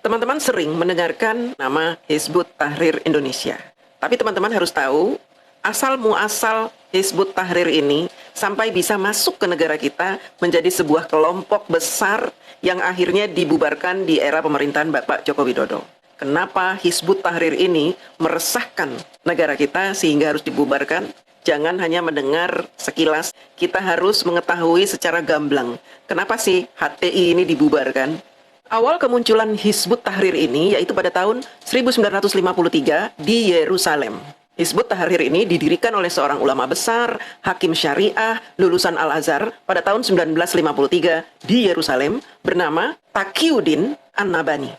Teman-teman sering mendengarkan nama Hizbut Tahrir Indonesia. Tapi teman-teman harus tahu, asal muasal Hizbut Tahrir ini sampai bisa masuk ke negara kita menjadi sebuah kelompok besar yang akhirnya dibubarkan di era pemerintahan Bapak Joko Widodo. Kenapa Hizbut Tahrir ini meresahkan negara kita sehingga harus dibubarkan? Jangan hanya mendengar sekilas, kita harus mengetahui secara gamblang. Kenapa sih HTI ini dibubarkan? Awal kemunculan Hizbut Tahrir ini yaitu pada tahun 1953 di Yerusalem. Hizbut Tahrir ini didirikan oleh seorang ulama besar, hakim syariah, lulusan Al-Azhar pada tahun 1953 di Yerusalem bernama Taqiyuddin An-Nabhani.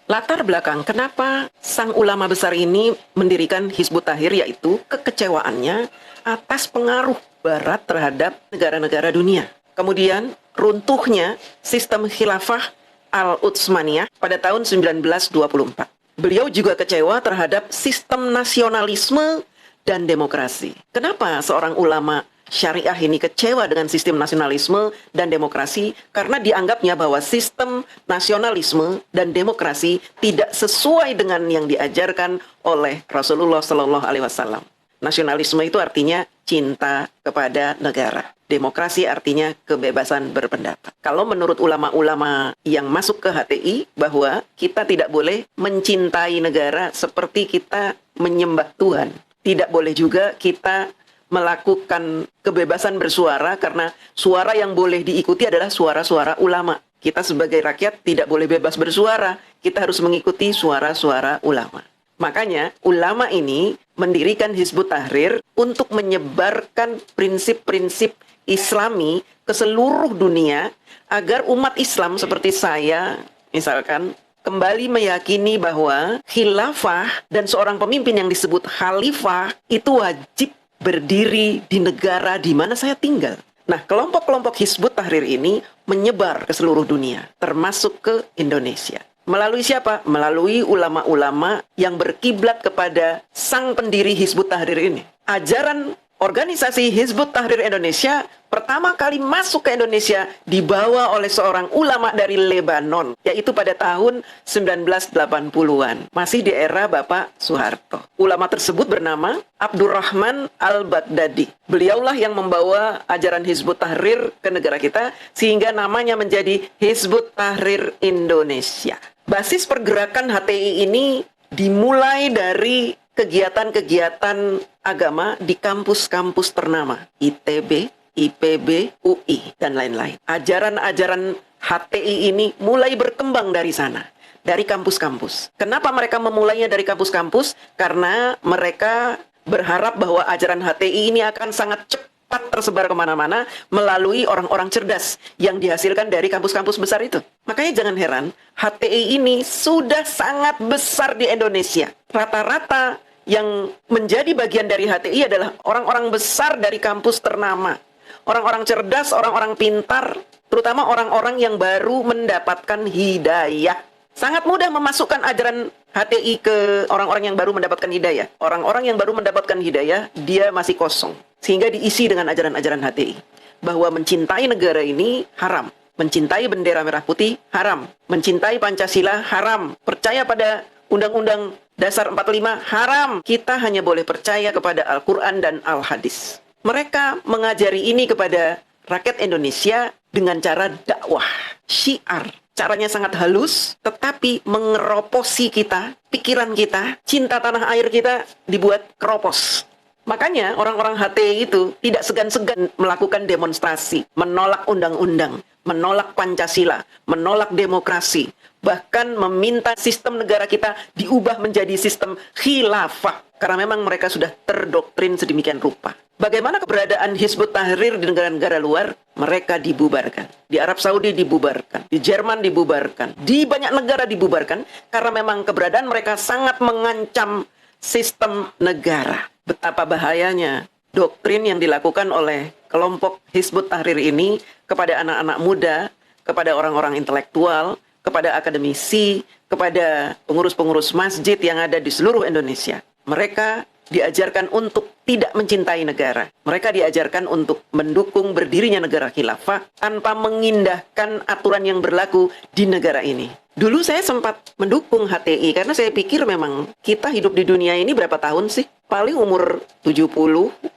Latar belakang kenapa sang ulama besar ini mendirikan Hizbut Tahrir yaitu kekecewaannya atas pengaruh Barat terhadap negara-negara dunia. Kemudian runtuhnya sistem khilafah Al-Utsmaniyah pada tahun 1924. Beliau juga kecewa terhadap sistem nasionalisme dan demokrasi. Kenapa seorang ulama syariah ini kecewa dengan sistem nasionalisme dan demokrasi? Karena dianggapnya bahwa sistem nasionalisme dan demokrasi tidak sesuai dengan yang diajarkan oleh Rasulullah SAW. Nasionalisme itu artinya cinta kepada negara. Demokrasi artinya kebebasan berpendapat. Kalau menurut ulama-ulama yang masuk ke HTI, bahwa kita tidak boleh mencintai negara seperti kita menyembah Tuhan. Tidak boleh juga kita melakukan kebebasan bersuara karena suara yang boleh diikuti adalah suara-suara ulama. Kita sebagai rakyat tidak boleh bebas bersuara. Kita harus mengikuti suara-suara ulama. Makanya ulama ini mendirikan Hizbut Tahrir untuk menyebarkan prinsip-prinsip Islami ke seluruh dunia agar umat Islam seperti saya misalkan kembali meyakini bahwa khilafah dan seorang pemimpin yang disebut khalifah itu wajib berdiri di negara di mana saya tinggal. Nah, kelompok-kelompok Hizbut Tahrir ini menyebar ke seluruh dunia, termasuk ke Indonesia. Melalui siapa? Melalui ulama-ulama yang berkiblat kepada sang pendiri Hizbut Tahrir ini. Ajaran organisasi Hizbut Tahrir Indonesia pertama kali masuk ke Indonesia dibawa oleh seorang ulama dari Lebanon, yaitu pada tahun 1980-an, masih di era Bapak Soeharto. Ulama tersebut bernama Abdurrahman Al-Baghdadi. Beliaulah yang membawa ajaran Hizbut Tahrir ke negara kita, sehingga namanya menjadi Hizbut Tahrir Indonesia. Basis pergerakan HTI ini dimulai dari kegiatan-kegiatan agama di kampus-kampus ternama, ITB, IPB, UI, dan lain-lain. Ajaran-ajaran HTI ini mulai berkembang dari sana, dari kampus-kampus. Kenapa mereka memulainya dari kampus-kampus? Karena mereka berharap bahwa ajaran HTI ini akan sangat cepat tersebar kemana-mana melalui orang-orang cerdas yang dihasilkan dari kampus-kampus besar itu. Makanya jangan heran, HTI ini sudah sangat besar di Indonesia. Rata-rata yang menjadi bagian dari HTI adalah orang-orang besar dari kampus ternama. Orang-orang cerdas, orang-orang pintar, terutama orang-orang yang baru mendapatkan hidayah. Sangat mudah memasukkan ajaran HTI ke orang-orang yang baru mendapatkan hidayah. Orang-orang yang baru mendapatkan hidayah, dia masih kosong. Sehingga diisi dengan ajaran-ajaran HTI. Bahwa mencintai negara ini haram. Mencintai bendera merah putih haram. Mencintai Pancasila haram. Percaya pada Undang-Undang Dasar 45 haram. Kita hanya boleh percaya kepada Al-Quran dan Al-Hadis. Mereka mengajari ini kepada rakyat Indonesia dengan cara dakwah, syiar. Caranya sangat halus, tetapi mengeroposi kita, pikiran kita, cinta tanah air kita dibuat keropos. Makanya orang-orang HTI itu tidak segan-segan melakukan demonstrasi, menolak undang-undang, menolak Pancasila, menolak demokrasi, bahkan meminta sistem negara kita diubah menjadi sistem khilafah. Karena memang mereka sudah terdoktrin sedemikian rupa. Bagaimana keberadaan Hizbut Tahrir di negara-negara luar? Mereka dibubarkan. Di Arab Saudi dibubarkan. Di Jerman dibubarkan. Di banyak negara dibubarkan. Karena memang keberadaan mereka sangat mengancam sistem negara. Betapa bahayanya doktrin yang dilakukan oleh kelompok Hizbut Tahrir ini kepada anak-anak muda, kepada orang-orang intelektual, kepada akademisi, kepada pengurus-pengurus masjid yang ada di seluruh Indonesia. Mereka diajarkan untuk tidak mencintai negara. Mereka diajarkan untuk mendukung berdirinya negara khilafah tanpa mengindahkan aturan yang berlaku di negara ini. Dulu saya sempat mendukung HTI karena saya pikir memang kita hidup di dunia ini berapa tahun sih? Paling umur 70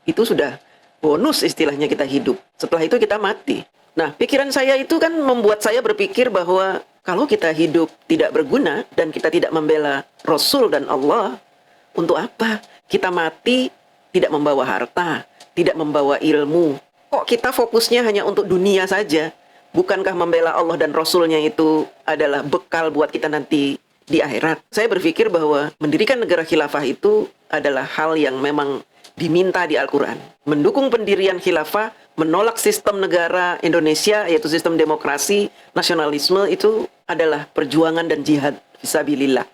itu sudah bonus istilahnya kita hidup. Setelah itu kita mati. Nah, pikiran saya itu kan membuat saya berpikir bahwa kalau kita hidup tidak berguna dan kita tidak membela Rasul dan Allah, untuk apa? Kita mati tidak membawa harta, tidak membawa ilmu. Kok kita fokusnya hanya untuk dunia saja? Bukankah membela Allah dan Rasulnya itu adalah bekal buat kita nanti di akhirat? Saya berpikir bahwa mendirikan negara khilafah itu adalah hal yang memang diminta di Al-Quran. Mendukung pendirian khilafah, menolak sistem negara Indonesia, yaitu sistem demokrasi, nasionalisme, itu adalah perjuangan dan jihad fisabilillah.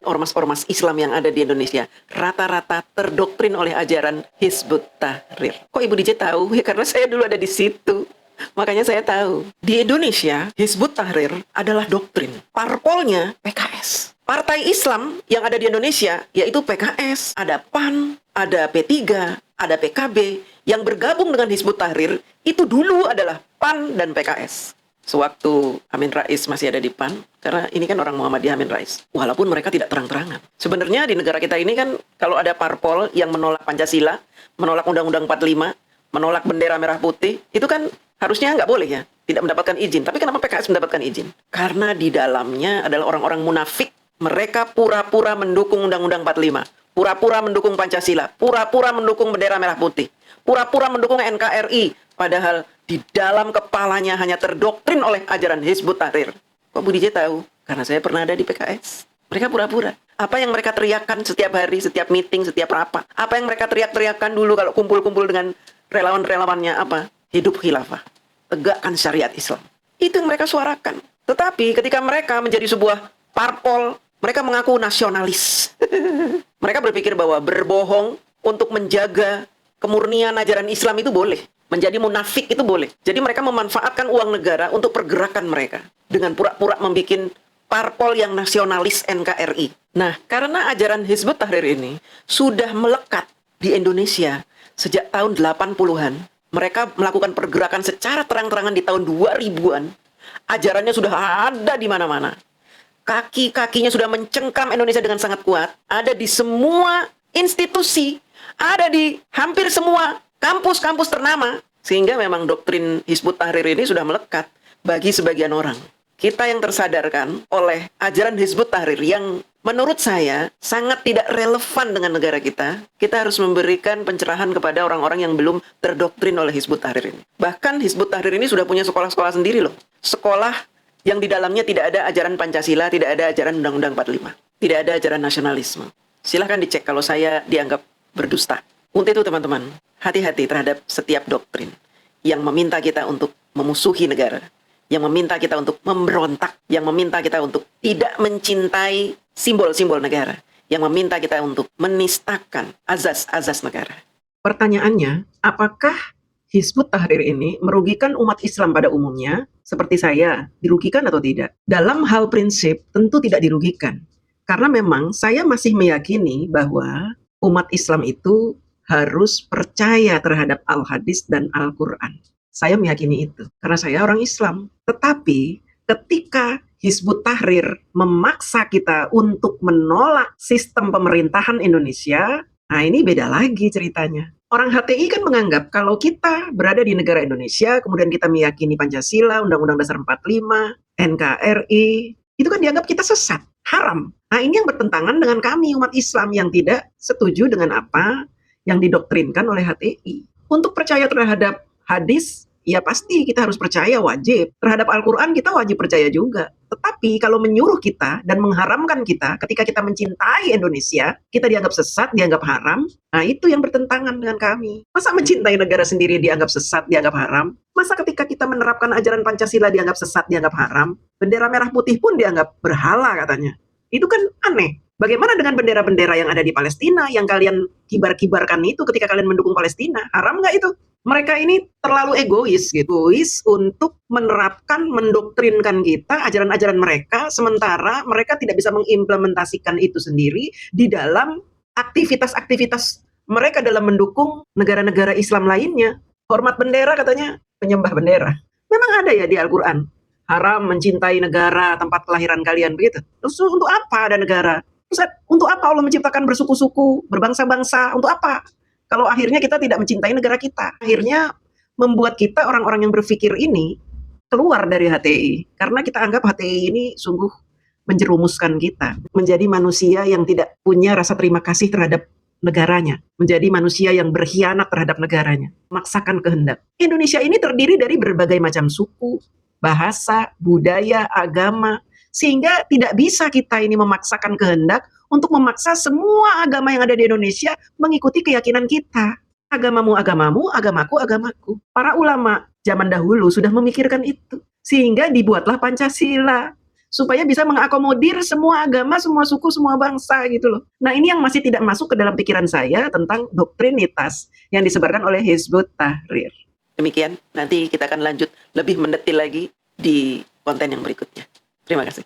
Ormas-ormas Islam yang ada di Indonesia rata-rata terdoktrin oleh ajaran Hizbut Tahrir. Kok Ibu DJ tahu? Ya karena saya dulu ada di situ. Makanya saya tahu. Di Indonesia, Hizbut Tahrir adalah doktrin. Parpolnya PKS. Partai Islam yang ada di Indonesia yaitu PKS, ada PAN, ada P3, ada PKB. Yang bergabung dengan Hizbut Tahrir itu dulu adalah PAN dan PKS. Sewaktu Amin Rais masih ada di PAN, karena ini kan orang Muhammadiyah Amin Rais, walaupun mereka tidak terang-terangan. Sebenarnya di negara kita ini kan, kalau ada parpol yang menolak Pancasila, menolak Undang-Undang 45, menolak bendera merah putih, itu kan harusnya nggak boleh ya, tidak mendapatkan izin. Tapi kenapa PKS mendapatkan izin? Karena di dalamnya adalah orang-orang munafik. Mereka pura-pura mendukung Undang-Undang 45, pura-pura mendukung Pancasila, pura-pura mendukung bendera merah putih, pura-pura mendukung NKRI, padahal di dalam kepalanya hanya terdoktrin oleh ajaran Hizbut Tahrir. Kok Bu DJ tahu? Karena saya pernah ada di PKS. Mereka pura-pura. Apa yang mereka teriakkan setiap hari, setiap meeting, setiap rapat? Apa yang mereka teriak-teriakkan dulu kalau kumpul-kumpul dengan relawan-relawannya apa? Hidup khilafah. Tegakkan syariat Islam. Itu yang mereka suarakan. Tetapi ketika mereka menjadi sebuah parpol, mereka mengaku nasionalis. Mereka berpikir bahwa berbohong untuk menjaga kemurnian ajaran Islam itu boleh. Menjadi munafik itu boleh. Jadi mereka memanfaatkan uang negara untuk pergerakan mereka. Dengan pura-pura membuat parpol yang nasionalis NKRI. Nah, karena ajaran Hizbut Tahrir ini sudah melekat di Indonesia sejak tahun 80-an. Mereka melakukan pergerakan secara terang-terangan di tahun 2000-an. Ajarannya sudah ada di mana-mana. Kaki-kakinya sudah mencengkam Indonesia dengan sangat kuat. Ada di semua institusi. Ada di hampir semua kampus-kampus ternama. Sehingga memang doktrin Hizbut Tahrir ini sudah melekat bagi sebagian orang. Kita yang tersadarkan oleh ajaran Hizbut Tahrir yang menurut saya sangat tidak relevan dengan negara kita, kita harus memberikan pencerahan kepada orang-orang yang belum terdoktrin oleh Hizbut Tahrir ini. Bahkan Hizbut Tahrir ini sudah punya sekolah-sekolah sendiri loh. Sekolah yang di dalamnya tidak ada ajaran Pancasila, tidak ada ajaran Undang-Undang 45, tidak ada ajaran nasionalisme. Silahkan dicek kalau saya dianggap berdusta. Untuk itu teman-teman, hati-hati terhadap setiap doktrin yang meminta kita untuk memusuhi negara, yang meminta kita untuk memberontak, yang meminta kita untuk tidak mencintai simbol-simbol negara, yang meminta kita untuk menistakan azas-azas negara. Pertanyaannya, apakah Hizbut Tahrir ini merugikan umat Islam pada umumnya, seperti saya, dirugikan atau tidak? Dalam hal prinsip, tentu tidak dirugikan. Karena memang saya masih meyakini bahwa umat Islam itu harus percaya terhadap Al-Hadis dan Al-Quran. Saya meyakini itu, karena saya orang Islam. Tetapi ketika Hizbut Tahrir memaksa kita untuk menolak sistem pemerintahan Indonesia, nah ini beda lagi ceritanya. Orang HTI kan menganggap kalau kita berada di negara Indonesia, kemudian kita meyakini Pancasila, Undang-Undang Dasar 45, NKRI, itu kan dianggap kita sesat, haram. Nah ini yang bertentangan dengan kami umat Islam yang tidak setuju dengan apa yang didoktrinkan oleh HTI. Untuk percaya terhadap hadis, ya pasti kita harus percaya, wajib. Terhadap Al-Quran kita wajib percaya juga. Tetapi kalau menyuruh kita dan mengharamkan kita ketika kita mencintai Indonesia, kita dianggap sesat, dianggap haram, nah itu yang bertentangan dengan kami. Masa mencintai negara sendiri dianggap sesat, dianggap haram? Masa ketika kita menerapkan ajaran Pancasila dianggap sesat, dianggap haram? Bendera merah putih pun dianggap berhala katanya. Itu kan aneh. Bagaimana dengan bendera-bendera yang ada di Palestina, yang kalian kibar-kibarkan itu ketika kalian mendukung Palestina? Haram nggak itu? Mereka ini terlalu egois gitu, untuk menerapkan, mendoktrinkan kita, ajaran-ajaran mereka, sementara mereka tidak bisa mengimplementasikan itu sendiri di dalam aktivitas-aktivitas mereka dalam mendukung negara-negara Islam lainnya. Hormat bendera katanya penyembah bendera. Memang ada ya di Al-Quran. Haram mencintai negara tempat kelahiran kalian, begitu. Terus untuk apa ada negara? Terus untuk apa Allah menciptakan bersuku-suku, berbangsa-bangsa? Untuk apa? Kalau akhirnya kita tidak mencintai negara kita. Akhirnya membuat kita orang-orang yang berpikir ini keluar dari HTI. Karena kita anggap HTI ini sungguh menjerumuskan kita. Menjadi manusia yang tidak punya rasa terima kasih terhadap negaranya, menjadi manusia yang berkhianat terhadap negaranya, memaksakan kehendak. Indonesia ini terdiri dari berbagai macam suku, bahasa, budaya, agama, sehingga tidak bisa kita ini memaksakan kehendak untuk memaksa semua agama yang ada di Indonesia mengikuti keyakinan kita. Agamamu agamamu, agamaku agamaku. Para ulama zaman dahulu sudah memikirkan itu, sehingga dibuatlah Pancasila supaya bisa mengakomodir semua agama, semua suku, semua bangsa gitu loh. Nah ini yang masih tidak masuk ke dalam pikiran saya tentang doktrinitas yang disebarkan oleh Hizbut Tahrir. Demikian, nanti kita akan lanjut lebih mendetil lagi di konten yang berikutnya. Terima kasih.